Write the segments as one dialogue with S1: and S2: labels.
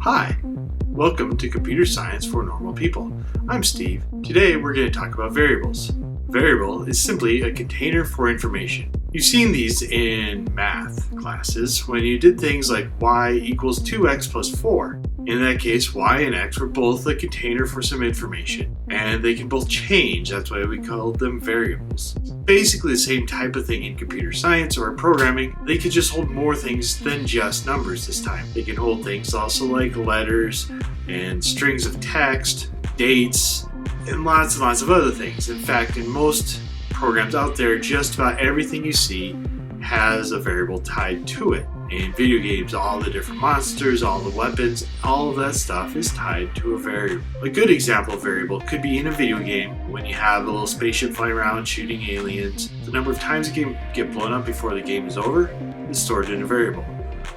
S1: Hi, welcome to Computer Science for Normal People. I'm Steve. Today we're going to talk about variables. Variable is simply a container for information. You've seen these in math classes when you did things like y equals 2x plus 4. In that case, y and x were both a container for some information, and they can both change. That's why we call them variables. Basically the same type of thing in computer science or programming. They could just hold more things than just numbers this time. They can hold things also like letters and strings of text, dates, and lots of other things. In fact, in most programs out there, just about everything you see has a variable tied to it. In video games, all the different monsters, all the weapons, all of that stuff is tied to a variable. A good example of variable could be in a video game when you have a little spaceship flying around shooting aliens. The number of times it can get blown up before the game is over is stored in a variable.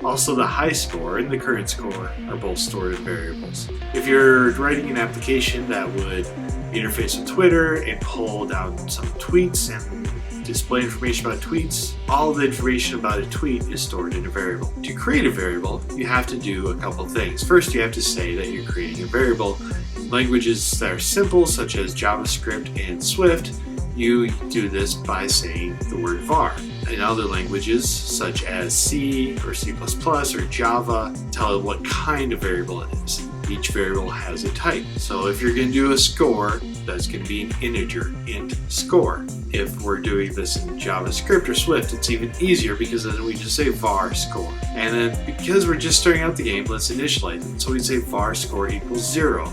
S1: Also, the high score and the current score are both stored in variables. If you're writing an application that would interface with Twitter and pull down some tweets and display information about tweets, all the information about a tweet is stored in a variable. To create a variable, you have to do a couple things. First, you have to say that you're creating a variable. In languages that are simple, such as JavaScript and Swift, you do this by saying the word var. In other languages, such as C or C++ or Java, tell it what kind of variable it is. Each variable has a type. So if you're going to do a score, that's going to be an integer, int score. If we're doing this in JavaScript or Swift, it's even easier because then we just say var score. And then because we're just starting out the game, let's initialize it. So we say var score equals 0.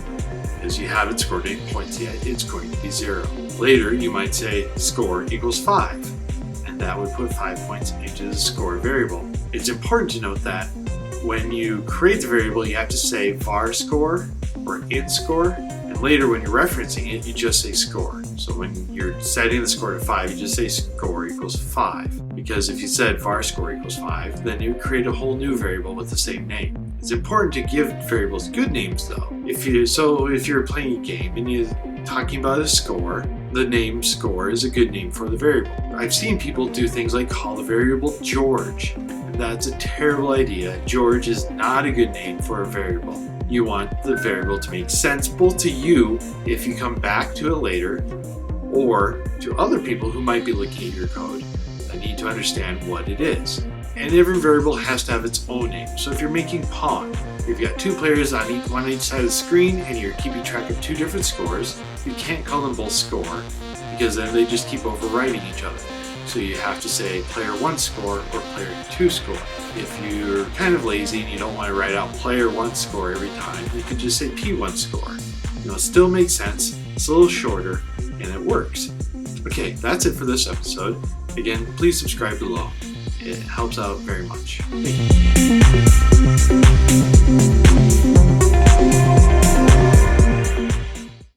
S1: As you have it scored 8 points yet, it's going to be 0. Later, you might say score equals 5. And that would put 5 points into the score variable. It's important to note that when you create the variable, you have to say var score or int score, and later when you're referencing it, you just say score. So when you're setting the score to 5, you just say score equals 5. Because if you said var score equals 5, then you create a whole new variable with the same name. It's important to give variables good names though. If you're playing a game and you're talking about a score, the name score is a good name for the variable. I've seen people do things like call the variable George. That's a terrible idea. George is not a good name for a variable. You want the variable to make sense both to you if you come back to it later, or to other people who might be looking at your code that need to understand what it is. And every variable has to have its own name. So if you're making Pong, if you've got two players on one each side of the screen and you're keeping track of two different scores, you can't call them both score because then they just keep overwriting each other. So you have to say player 1 score or player 2 score. If you're kind of lazy and you don't want to write out player 1 score every time, you can just say P1 score. It still makes sense, it's a little shorter, and it works. Okay, that's it for this episode. Again, please subscribe below. It helps out very much. Thank you.